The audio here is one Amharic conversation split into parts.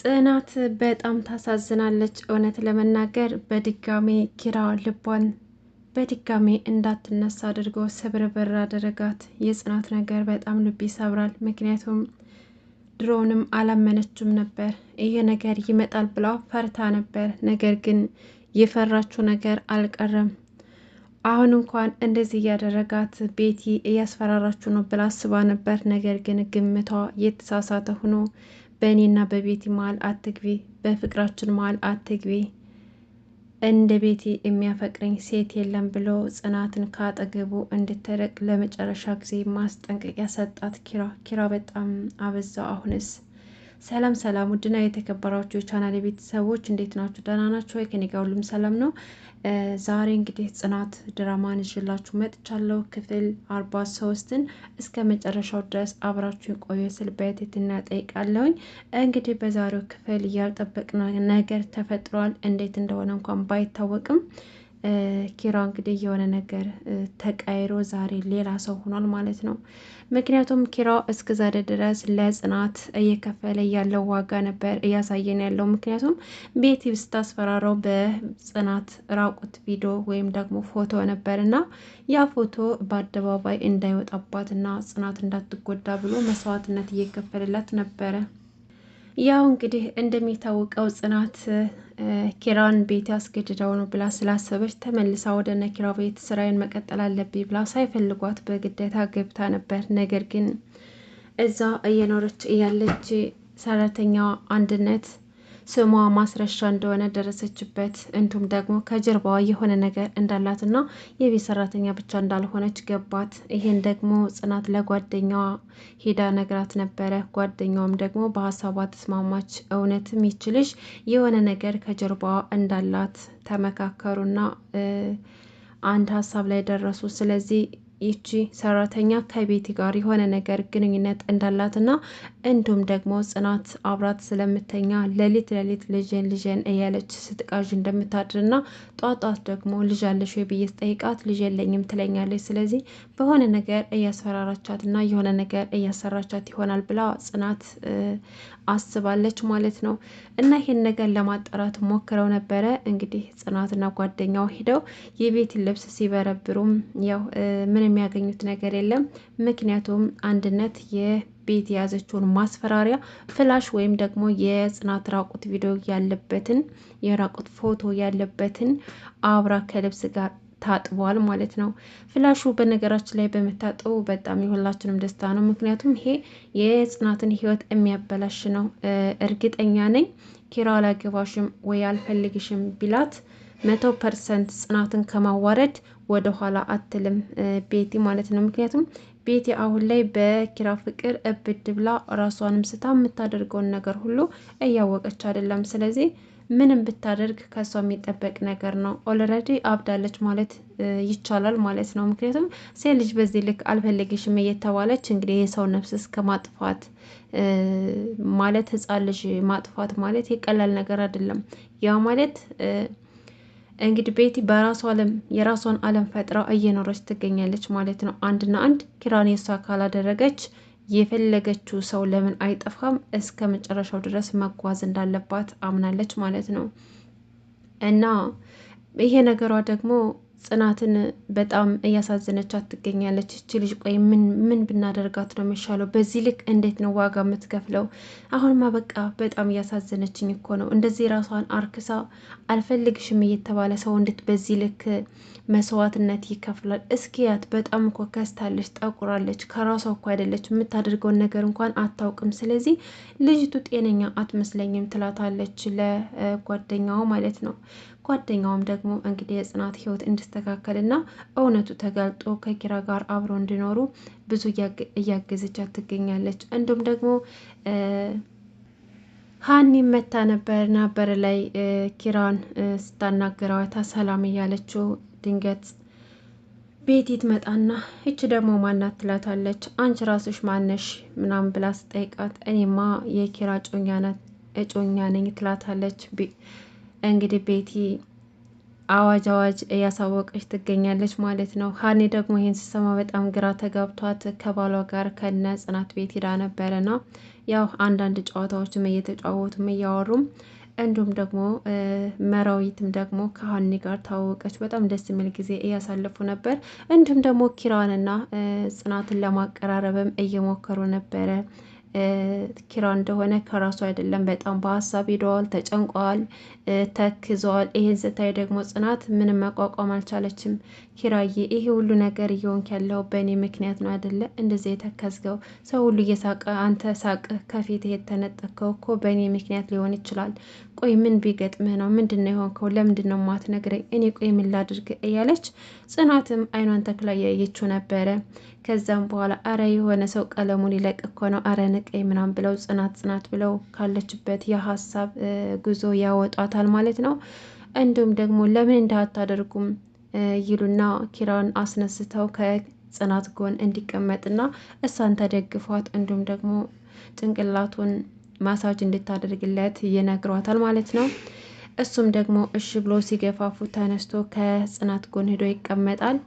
ጽናት በጣም ታሳዝናለች። እውነት ለመናገር በድጋሜ ኪራ ልቧን በድጋሜ እንዳትነሳ አድርጎ ስብርብር አደረጋት። የጽናት ነገር በጣም ልብ ይሰብራል። ምክንያቱም ድሮውንም አላመነችም ነበር። ይሄ ነገር ይመጣል ብላ ፈርታ ነበር። ነገር ግን የፈራችው ነገር አልቀረም። አሁን እንኳን እንደዚህ እያደረጋት ቤቲ እያስፈራራችሁ ነው ብላ አስባ ነበር። ነገር ግን ግምቷ የተሳሳተ ሆኖ በእኔና በቤቲ መሀል አትግቢ፣ በፍቅራችን መሀል አትግቢ፣ እንደ ቤቲ የሚያፈቅረኝ ሴት የለም ብሎ ጽናትን ካጠገቡ እንድትርቅ ለመጨረሻ ጊዜ ማስጠንቀቂያ ሰጣት። ኪራ በጣም አበዛው። አሁንስ ሰላም ሰላም፣ ውድና የተከበራችሁ የቻናል ቤተሰቦች እንዴት ናችሁ? ደህና ናችሁ ወይ? ከኔ ጋር ሁሉም ሰላም ነው። ዛሬ እንግዲህ ጽናት ድራማን ይዤላችሁ መጥቻለሁ። ክፍል 43ን እስከ መጨረሻው ድረስ አብራችሁ ቆዩ ስል በትህትና ጠይቃለሁኝ። እንግዲህ በዛሬው ክፍል ያልጠበቅነው ነገር ተፈጥሯል። እንዴት እንደሆነ እንኳን ባይታወቅም ኪራ እንግዲህ የሆነ ነገር ተቀይሮ ዛሬ ሌላ ሰው ሆኗል ማለት ነው። ምክንያቱም ኪራ እስከ ዛሬ ድረስ ለጽናት እየከፈለ ያለው ዋጋ ነበር እያሳየን ያለው። ምክንያቱም ቤቲ ስታስፈራራው በጽናት ራቁት ቪዲዮ ወይም ደግሞ ፎቶ ነበር እና ያ ፎቶ በአደባባይ እንዳይወጣባትና ጽናት እንዳትጎዳ ብሎ መስዋዕትነት እየከፈለላት ነበረ። ያው እንግዲህ እንደሚታወቀው ጽናት ኪራን ቤት ያስገድደው ነው ብላ ስላሰበች ተመልሳ ወደ እነ ኪራ ቤት ስራዬን መቀጠል አለብኝ ብላ ሳይፈልጓት በግዴታ ገብታ ነበር። ነገር ግን እዛ እየኖረች እያለች ሰራተኛዋ አንድነት ስሟ ማስረሻ እንደሆነ ደረሰችበት። እንዲሁም ደግሞ ከጀርባዋ የሆነ ነገር እንዳላትና የቤት ሰራተኛ ብቻ እንዳልሆነች ገባት። ይሄን ደግሞ ጽናት ለጓደኛዋ ሄዳ ነግራት ነበረ። ጓደኛዋም ደግሞ በሀሳቧ ተስማማች። እውነትም ይችልሽ የሆነ ነገር ከጀርባዋ እንዳላት ተመካከሩና አንድ ሀሳብ ላይ ደረሱ። ስለዚህ ይቺ ሰራተኛ ከቤቲ ጋር የሆነ ነገር ግንኙነት እንዳላትና እንዲሁም ደግሞ ጽናት አብራት ስለምተኛ ሌሊት ልጄን እያለች ስትቃዥ እንደምታድርና ጧጧት ደግሞ ልጅ አለሽ ወይ ብዬ ስጠይቃት ልጅ የለኝም ትለኛለች። ስለዚህ በሆነ ነገር እያስፈራራቻትና የሆነ ነገር እያሰራቻት ይሆናል ብላ ጽናት አስባለች ማለት ነው። እና ይሄን ነገር ለማጣራት ሞክረው ነበረ። እንግዲህ ጽናትና ጓደኛው ሂደው የቤትን ልብስ ሲበረብሩም ያው ምን የሚያገኙት ነገር የለም። ምክንያቱም አንድነት የቤት የያዘችውን ማስፈራሪያ ፍላሽ ወይም ደግሞ የጽናት ራቁት ቪዲዮ ያለበትን የራቁት ፎቶ ያለበትን አብራ ከልብስ ጋር ታጥቧል ማለት ነው። ፍላሹ በነገራችን ላይ በመታጠቡ በጣም የሁላችንም ደስታ ነው። ምክንያቱም ይሄ የጽናትን ሕይወት የሚያበላሽ ነው። እርግጠኛ ነኝ ኪራ አላገባሽም ወይ አልፈልግሽም ቢላት 100% ጽናትን ከማዋረድ ወደ ኋላ አትልም ቤቲ ማለት ነው። ምክንያቱም ቤቲ አሁን ላይ በኪራ ፍቅር እብድ ብላ ራሷንም ስታ የምታደርገውን ነገር ሁሉ እያወቀች አይደለም። ስለዚህ ምንም ብታደርግ ከሷ የሚጠበቅ ነገር ነው። ኦልሬዲ አብዳለች ማለት ይቻላል ማለት ነው። ምክንያቱም ሴት ልጅ በዚህ ልክ አልፈልግሽም እየተባለች እንግዲህ የሰው ነፍስ እስከ ማጥፋት ማለት ህፃን ልጅ ማጥፋት ማለት የቀላል ነገር አይደለም። ያ ማለት እንግዲህ ቤቲ በራሷ ዓለም የራሷን ዓለም ፈጥራ እየኖረች ትገኛለች ማለት ነው። አንድና አንድ ኪራን የሷ ካላደረገች የፈለገችው ሰው ለምን አይጠፋም እስከ መጨረሻው ድረስ መጓዝ እንዳለባት አምናለች ማለት ነው። እና ይሄ ነገሯ ደግሞ ጽናትን በጣም እያሳዘነቻት ትገኛለች። እቺ ልጅ ቆይ ምን ብናደርጋት ነው የሚሻለው? በዚህ ልክ እንዴት ነው ዋጋ የምትከፍለው? አሁንማ በቃ በጣም እያሳዘነችኝ እኮ ነው። እንደዚህ ራሷን አርክሳ አልፈልግሽም እየተባለ ሰው እንዴት በዚህ ልክ መስዋዕትነት ይከፍላል? እስኪያት በጣም እኮ ከስታለች፣ ጠቁራለች። ከራሷ እኮ አይደለች፣ የምታደርገውን ነገር እንኳን አታውቅም። ስለዚህ ልጅቱ ጤነኛ አትመስለኝም ትላታለች ለጓደኛዋ ማለት ነው። ጓደኛውም ደግሞ እንግዲህ የጽናት ሕይወት እንዲስተካከልና እውነቱ ተጋልጦ ከኪራ ጋር አብረው እንዲኖሩ ብዙ እያገዘቻት ትገኛለች። እንዲሁም ደግሞ ሀኒ መታ ነበር ላይ ኪራን ስታናገረው ሰላም እያለችው ድንገት ቤቲ ትመጣና እች ደግሞ ማናት ትላታለች። አንቺ ራስሽ ማነሽ ምናምን ብላ ስጠይቃት እኔማ የኪራ እጮኛ ነኝ ትላታለች። እንግዲህ ቤቲ አዋጅ እያሳወቀች ትገኛለች ማለት ነው። ሀኒ ደግሞ ይህን ስሰማ በጣም ግራ ተጋብቷት ከባሏ ጋር ከነ ጽናት ቤት ሄዳ ነበረና ያው አንዳንድ ጨዋታዎችም እየተጫወቱም እያወሩም እንዲሁም ደግሞ መራዊትም ደግሞ ከሀኒ ጋር ታወቀች። በጣም ደስ የሚል ጊዜ እያሳለፉ ነበር። እንዲሁም ደግሞ ኪራንና ጽናትን ለማቀራረብም እየሞከሩ ነበረ። ኪራ እንደሆነ ከራሱ አይደለም፣ በጣም በሀሳብ ሄደዋል፣ ተጨንቀዋል፣ ተክዘዋል። ይህን ስታይ ደግሞ ጽናት ምንም መቋቋም አልቻለችም። ኪራዬ ይሄ ሁሉ ነገር እየሆንክ ያለው በእኔ ምክንያት ነው አይደለ? እንደዚህ የተከዝገው ሰው ሁሉ እየሳቀ አንተ ሳቅ ከፊት የተነጠከው እኮ በእኔ ምክንያት ሊሆን ይችላል። ቆይ ምን ቢገጥምህ ነው? ምንድን ነው የሆንከው? ለምንድን ነው ማትነግረኝ? እኔ ቆይ ምን ላድርግ እያለች ጽናትም አይኗን ተክላ ያየችው ነበረ። ከዛም በኋላ አረ የሆነ ሰው ቀለሙን ይለቅ እኮ ነው፣ አረ ንቀይ ምናምን ብለው ጽናት ብለው ካለችበት የሀሳብ ጉዞ ያወጧታል ማለት ነው። እንዲሁም ደግሞ ለምን እንዳታደርጉም ይሉና ኪራን አስነስተው ከጽናት ጎን እንዲቀመጥና እሷን ተደግፏት እንዲሁም ደግሞ ጭንቅላቱን ማሳጅ እንድታደርግለት ይነግሯታል ማለት ነው። እሱም ደግሞ እሺ ብሎ ሲገፋፉ ተነስቶ ከጽናት ጎን ሄዶ ይቀመጣል።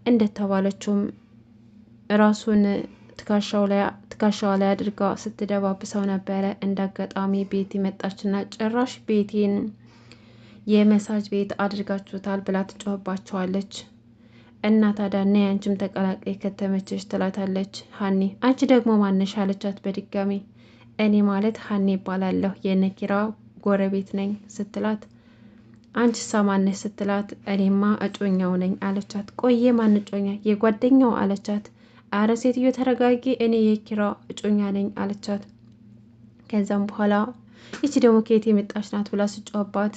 እንደተባለችውም ራሱን ትከሻዋ ላይ አድርጋ ስትደባብሰው ነበረ። እንደ አጋጣሚ ቤቲ መጣችና ጭራሽ ቤቴን የመሳጅ ቤት አድርጋችሁታል ብላ ትጮህባቸዋለች። እና ታዲያ ነይ አንቺም ተቀላቀይ ከተመቸሽ ትላታለች። ሀኒ አንቺ ደግሞ ማነሽ አለቻት በድጋሚ። እኔ ማለት ሀኒ ይባላለሁ የነኪራ ጎረቤት ነኝ ስትላት፣ አንቺሳ ማነሽ ስትላት፣ እኔማ እጮኛው ነኝ አለቻት። ቆየ ማን እጮኛ? የጓደኛው አለቻት። አረ ሴትዮ ተረጋጊ፣ እኔ የኪራ እጮኛ ነኝ አለቻት። ከዛም በኋላ ይቺ ደግሞ ከየት የመጣች ናት ብላ ስጫባት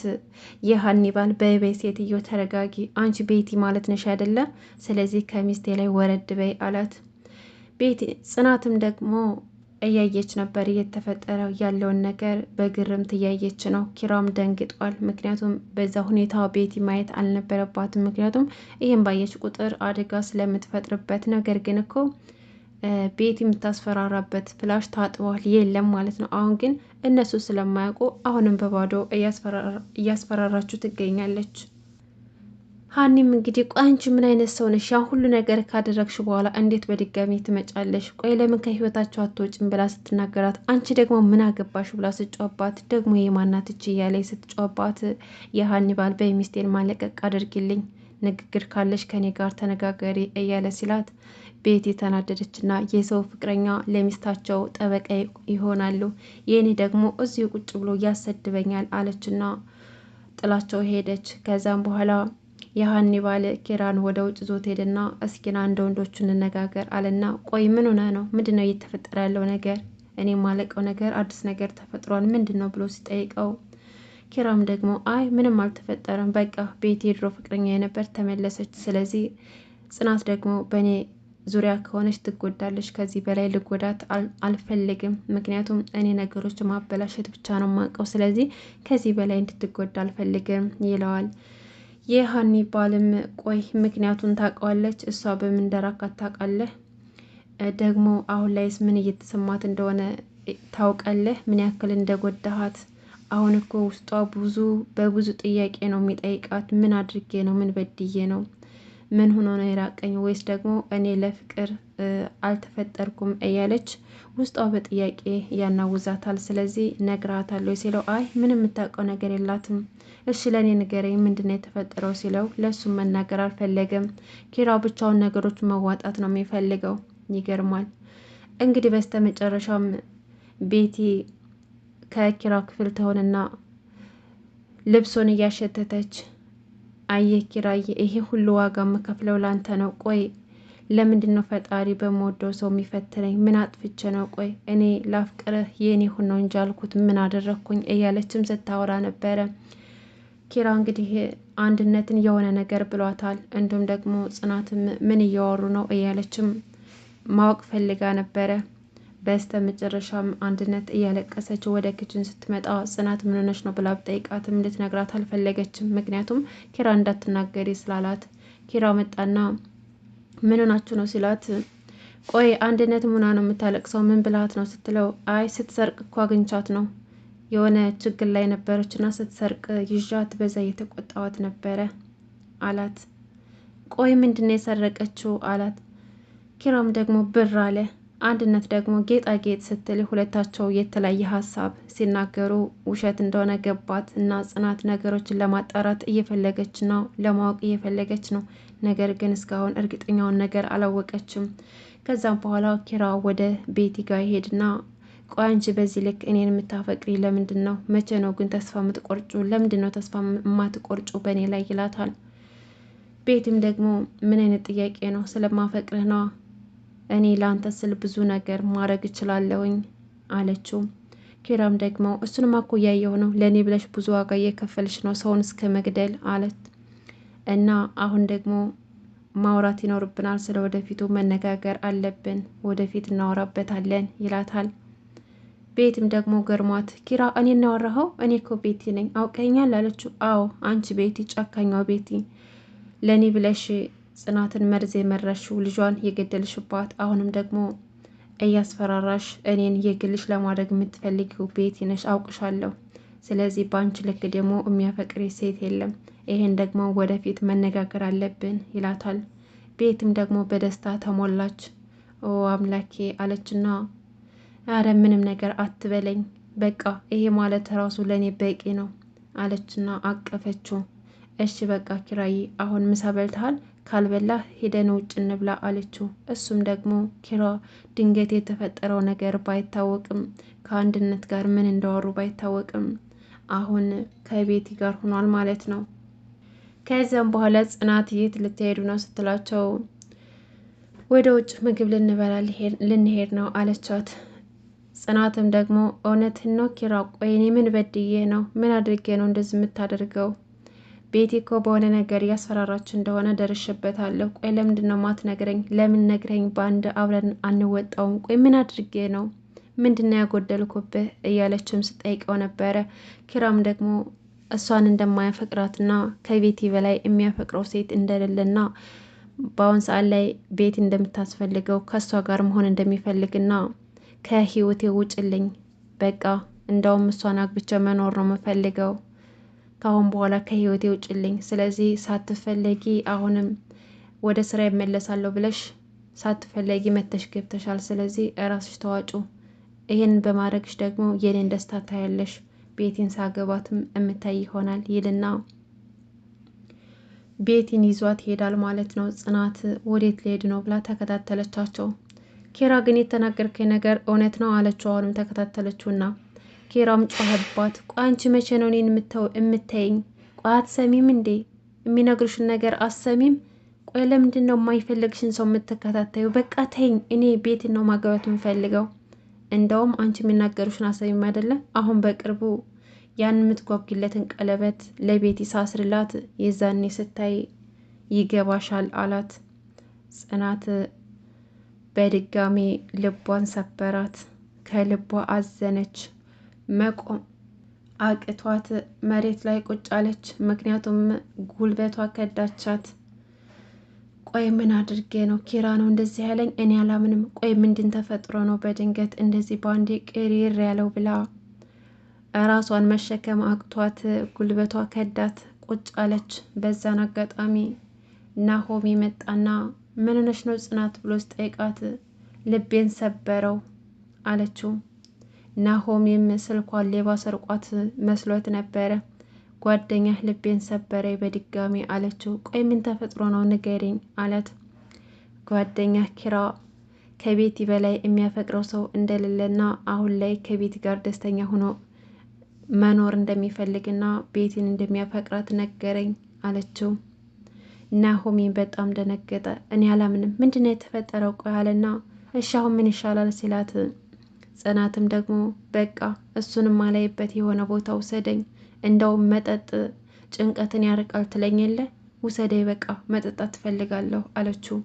የሀኒባል በበይ ሴትዮ ተረጋጊ፣ አንቺ ቤቲ ማለት ነሽ አይደለ? ስለዚህ ከሚስቴ ላይ ወረድ በይ አላት። ቤቲ ጽናትም ደግሞ እያየች ነበር እየተፈጠረ ያለውን ነገር በግርምት እያየች ነው። ኪራም ደንግጧል። ምክንያቱም በዛ ሁኔታ ቤቲ ማየት አልነበረባትም። ምክንያቱም ይህም ባየች ቁጥር አደጋ ስለምትፈጥርበት። ነገር ግን እኮ ቤቲ የምታስፈራራበት ፍላሽ ታጥቧል የለም ማለት ነው። አሁን ግን እነሱ ስለማያውቁ አሁንም በባዶ እያስፈራራችሁ ትገኛለች። ሀኒም እንግዲህ ቆይ አንቺ ምን አይነት ሰው ነሽ? ያን ሁሉ ነገር ካደረግሽ በኋላ እንዴት በድጋሚ ትመጫለሽ? ቆይ ለምን ከህይወታቸው አትወጭም? ብላ ስትናገራት አንቺ ደግሞ ምን አገባሽ ብላ ስትጫባት ደግሞ የማናትች እያለች ስትጫባት የሀኒ ባል በሚስቴን ማለቀቅ አድርጊልኝ፣ ንግግር ካለሽ ከኔ ጋር ተነጋገሪ እያለ ሲላት ቤት የተናደደችና የሰው ፍቅረኛ ለሚስታቸው ጠበቃ ይሆናሉ፣ የኔ ደግሞ እዚሁ ቁጭ ብሎ ያሰድበኛል አለችና ጥላቸው ሄደች። ከዛም በኋላ የሀኒ ባል ኪራን ወደ ውጭ ዞት ሄደና እስኪና እንደ ወንዶቹ እንነጋገር አለና፣ ቆይ ምን ሆነ ነው? ምንድን ነው እየተፈጠረ ያለው ነገር? እኔ ማለቀው ነገር አዲስ ነገር ተፈጥሯል፣ ምንድን ነው ብሎ ሲጠይቀው ኪራም ደግሞ አይ ምንም አልተፈጠረም፣ በቃ ቤት የድሮ ፍቅረኛ የነበር ተመለሰች። ስለዚህ ጽናት ደግሞ በእኔ ዙሪያ ከሆነች ትጎዳለች። ከዚህ በላይ ልጎዳት አልፈልግም። ምክንያቱም እኔ ነገሮች ማበላሸት ብቻ ነው የማውቀው። ስለዚህ ከዚህ በላይ እንድትጎዳ አልፈልግም ይለዋል። የሀኒ ባልም ቆይ ምክንያቱን ታውቀዋለች? እሷ በምን እንደራካት ታውቃለህ? ደግሞ አሁን ላይስ ምን እየተሰማት እንደሆነ ታውቃለህ? ምን ያክል እንደጎዳሃት? አሁን እኮ ውስጧ በብዙ ጥያቄ ነው የሚጠይቃት። ምን አድርጌ ነው? ምን በድዬ ነው? ምን ሆኖ ነው የራቀኝ? ወይስ ደግሞ እኔ ለፍቅር አልተፈጠርኩም እያለች ውስጧ በጥያቄ ያናውዛታል። ስለዚህ ነግራታለሁ ሲለው አይ ምንም የምታውቀው ነገር የላትም። እሺ ለእኔ ንገረኝ፣ ምንድን ነው የተፈጠረው ሲለው ለእሱም መናገር አልፈለገም። ኪራ ብቻውን ነገሮችን መዋጣት ነው የሚፈልገው። ይገርማል። እንግዲህ በስተ መጨረሻም ቤቲ ከኪራ ክፍል ትሆንና ልብሱን እያሸተተች አየህ ኪራዬ፣ ይሄ ሁሉ ዋጋ የምከፍለው ላንተ ነው። ቆይ ለምንድን ነው ፈጣሪ በምወደው ሰው የሚፈትነኝ? ምን አጥፍቼ ነው? ቆይ እኔ ላፍቅርህ የኔ ሁን ነው እንጂ አልኩት ምን አደረግኩኝ? እያለችም ስታወራ ነበረ። ኪራ እንግዲህ አንድነትን የሆነ ነገር ብሏታል። እንዲሁም ደግሞ ጽናትም ምን እያወሩ ነው እያለችም ማወቅ ፈልጋ ነበረ። በስተ መጨረሻም አንድነት እያለቀሰች ወደ ክችን ስትመጣ ጽናት ምን ሆነች ነው ብላ ብጠይቃትም ልትነግራት አልፈለገችም። ምክንያቱም ኪራ እንዳትናገሪ ስላላት። ኪራ መጣና ምን ሆናችሁ ነው ሲላት፣ ቆይ አንድነት ምና ነው የምታለቅሰው? ምን ብላት ነው ስትለው፣ አይ ስትሰርቅ እኮ አግኝቻት ነው፣ የሆነ ችግር ላይ ነበረችና ስትሰርቅ ይዣት በዛ እየተቆጣዋት ነበረ አላት። ቆይ ምንድን ነው የሰረቀችው አላት። ኪራም ደግሞ ብር አለ። አንድነት ደግሞ ጌጣጌጥ ስትል ሁለታቸው የተለያየ ሀሳብ ሲናገሩ ውሸት እንደሆነ ገባት እና ጽናት ነገሮችን ለማጣራት እየፈለገች ነው፣ ለማወቅ እየፈለገች ነው። ነገር ግን እስካሁን እርግጠኛውን ነገር አላወቀችም። ከዛም በኋላ ኪራ ወደ ቤቲ ጋር ይሄድና ቆይ አንቺ በዚህ ልክ እኔን የምታፈቅሪ ለምንድን ነው? መቼ ነው ግን ተስፋ የምትቆርጩ? ለምንድን ነው ተስፋ የማትቆርጩ በእኔ ላይ ይላታል። ቤትም ደግሞ ምን አይነት ጥያቄ ነው? ስለማፈቅርህ ነዋ። እኔ ለአንተ ስል ብዙ ነገር ማድረግ እችላለሁኝ አለችው። ኪራም ደግሞ እሱንም እኮ እያየሁ ነው፣ ለእኔ ብለሽ ብዙ ዋጋ እየከፈልሽ ነው፣ ሰውን እስከ መግደል አለት እና አሁን ደግሞ ማውራት ይኖርብናል፣ ስለ ወደፊቱ መነጋገር አለብን፣ ወደፊት እናወራበታለን ይላታል። ቤትም ደግሞ ገርሟት ኪራ እኔ እናወራኸው? እኔ እኮ ቤቲ ነኝ አውቀኛል አለችው። አዎ አንቺ ቤቲ፣ ጨካኛው ቤቲ፣ ለእኔ ብለሽ ጽናትን መርዝ የመረሽው ልጇን የገደልሽባት፣ አሁንም ደግሞ እያስፈራራሽ እኔን የግልሽ ለማድረግ የምትፈልጊው ቤቲ ነሽ፣ አውቅሻለሁ። ስለዚህ በአንቺ ልክ ደግሞ የሚያፈቅሪ ሴት የለም፣ ይሄን ደግሞ ወደፊት መነጋገር አለብን ይላታል። ቤትም ደግሞ በደስታ ተሞላች። ኦ አምላኬ አለችና አረ ምንም ነገር አትበለኝ፣ በቃ ይሄ ማለት ራሱ ለእኔ በቂ ነው አለችና አቀፈችው። እሺ በቃ ኪራዬ አሁን ምሳ በልተሃል? ካልበላህ ሄደን ውጭ እንብላ አለችው። እሱም ደግሞ ኪራ ድንገት የተፈጠረው ነገር ባይታወቅም ከአንድነት ጋር ምን እንዳወሩ ባይታወቅም አሁን ከቤቲ ጋር ሆኗል ማለት ነው። ከዚያም በኋላ ጽናት የት ልትሄዱ ነው ስትላቸው ወደ ውጭ ምግብ ልንበላ ልንሄድ ነው አለቻት። ጽናትም ደግሞ እውነትን ነው ኪራ? ቆይ እኔ ምን በድዬ ነው? ምን አድርጌ ነው እንደዚህ የምታደርገው? ቤቲ እኮ በሆነ ነገር እያስፈራራች እንደሆነ ደርሽበታለሁ። ቆይ ለምንድን ነው ማትነግረኝ? ለምን ነግረኝ በአንድ አብረን አንወጣውም? ቆይ ምን አድርጌ ነው? ምንድነው ያጎደልኩብህ? እያለችም ስጠይቀው ነበረ። ኪራም ደግሞ እሷን እንደማያፈቅራትና ከቤቲ በላይ የሚያፈቅረው ሴት እንደሌለና በአሁን ሰዓት ላይ ቤቲ እንደምታስፈልገው ከእሷ ጋር መሆን እንደሚፈልግና ከህይወቴ ውጭልኝ፣ በቃ እንደውም እሷን አግብቼ መኖር ነው የምፈልገው፣ ከአሁን በኋላ ከህይወቴ ውጭልኝ። ስለዚህ ሳትፈለጊ አሁንም ወደ ስራ ይመለሳለሁ ብለሽ ሳትፈለጊ መተሽ ገብተሻል። ስለዚህ እራስሽ ተዋጩ። ይህን በማድረግሽ ደግሞ የኔን ደስታ ታያለሽ፣ ቤቲን ሳገባትም የምታይ ይሆናል ይልና ቤቲን ይዟት ይሄዳል ማለት ነው። ጽናት ወዴት ሊሄድ ነው ብላ ተከታተለቻቸው። ኪራ ግን የተናገርከኝ ነገር እውነት ነው አለችው። አሁንም ተከታተለችውና ኪራም ጮኸባት። ቆይ አንቺ መቼ ነው እኔን የምታይኝ? ቆይ አትሰሚም እንዴ? የሚነግሩሽን ነገር አትሰሚም? ቆይ ለምንድን ነው የማይፈልግሽን ሰው የምትከታተዩ? በቃ ተይኝ፣ እኔ ቤትን ነው ማገባት የምፈልገው። እንደውም አንቺ የሚናገሩሽን አትሰሚም አይደለም? አሁን በቅርቡ ያን የምትጓጉለትን ቀለበት ለቤቲ ሳስርላት የዛኔ ስታይ ይገባሻል አላት። ጽናት በድጋሚ ልቧን ሰበራት፣ ከልቧ አዘነች። መቆም አቅቷት መሬት ላይ ቁጭ አለች። ምክንያቱም ጉልበቷ ከዳቻት። ቆይ ምን አድርጌ ነው? ኪራ ነው እንደዚህ ያለኝ? እኔ አላምንም። ቆይ ምንድን ተፈጥሮ ነው በድንገት እንደዚህ ባንዴ ቅሪር ያለው ብላ ራሷን መሸከም አቅቷት ጉልበቷ ከዳት፣ ቁጭ አለች። በዛን አጋጣሚ ናሆሚ መጣና ምን ሆነሽ ነው ጽናት ብሎ ስጠይቃት ልቤን ሰበረው አለችው። ናሆሚም ስልኳን ሌባ ሰርቋት መስሎት ነበረ። ጓደኛህ ልቤን ሰበረ በድጋሚ አለችው። ቆይ ምን ተፈጥሮ ነው ንገሪኝ አላት። ጓደኛህ ኪራ ከቤቲ በላይ የሚያፈቅረው ሰው እንደሌለና አሁን ላይ ከቤቲ ጋር ደስተኛ ሆኖ መኖር እንደሚፈልግና ቤቲን እንደሚያፈቅራት ነገረኝ አለችው። ናሆሚ በጣም ደነገጠ። እኔ አላምንም፣ ምንድነው የተፈጠረው? ቆይ አለና እሺ አሁን ምን ይሻላል ሲላት፣ ጽናትም ደግሞ በቃ እሱንም አላይበት የሆነ ቦታ ውሰደኝ፣ እንደውም መጠጥ ጭንቀትን ያርቃል ትለኝ የለ ውሰደኝ፣ በቃ መጠጣት ትፈልጋለሁ አለችው።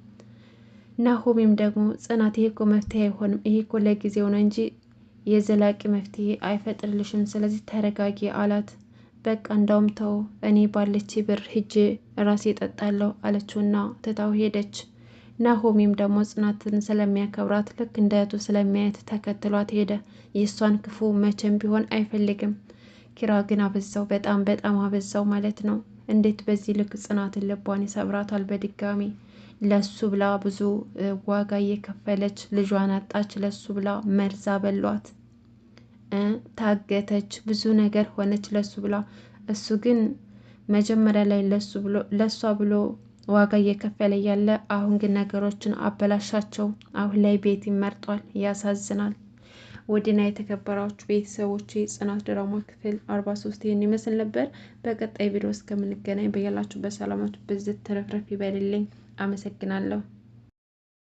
ናሆሚም ደግሞ ጽናት ይሄ እኮ መፍትሄ አይሆንም፣ ይሄ እኮ ለጊዜው ነው እንጂ የዘላቂ መፍትሄ አይፈጥርልሽም፣ ስለዚህ ተረጋጊ አላት። በቃ እንዳውም ተው፣ እኔ ባለች ብር ሂጄ ራሴ እጠጣለሁ አለችውና ትታው ሄደች። ናሆሚም ደግሞ ጽናትን ስለሚያከብራት ልክ እንደ እህቱ ስለሚያየት ተከትሏት ሄደ። የእሷን ክፉ መቼም ቢሆን አይፈልግም። ኪራ ግን አበዛው፣ በጣም አበዛው ማለት ነው። እንዴት በዚህ ልክ ጽናትን ልቧን ይሰብራታል በድጋሚ። ለሱ ብላ ብዙ ዋጋ እየከፈለች ልጇን አጣች። ለሱ ብላ መርዛ በሏት፣ ታገተች፣ ብዙ ነገር ሆነች ለሱ ብላ። እሱ ግን መጀመሪያ ላይ ለሷ ብሎ ዋጋ እየከፈለ ያለ፣ አሁን ግን ነገሮችን አበላሻቸው። አሁን ላይ ቤት ይመርጧል። ያሳዝናል። ውድና የተከበራችሁ ቤተሰቦች ጽናት ድራማ ክፍል 43 ይህን ይመስል ነበር። በቀጣይ ቪዲዮ እስከምንገናኝ በያላችሁበት ሰላማችሁ ብዝት ተረፍረፍ ይበልልኝ። አመሰግናለሁ።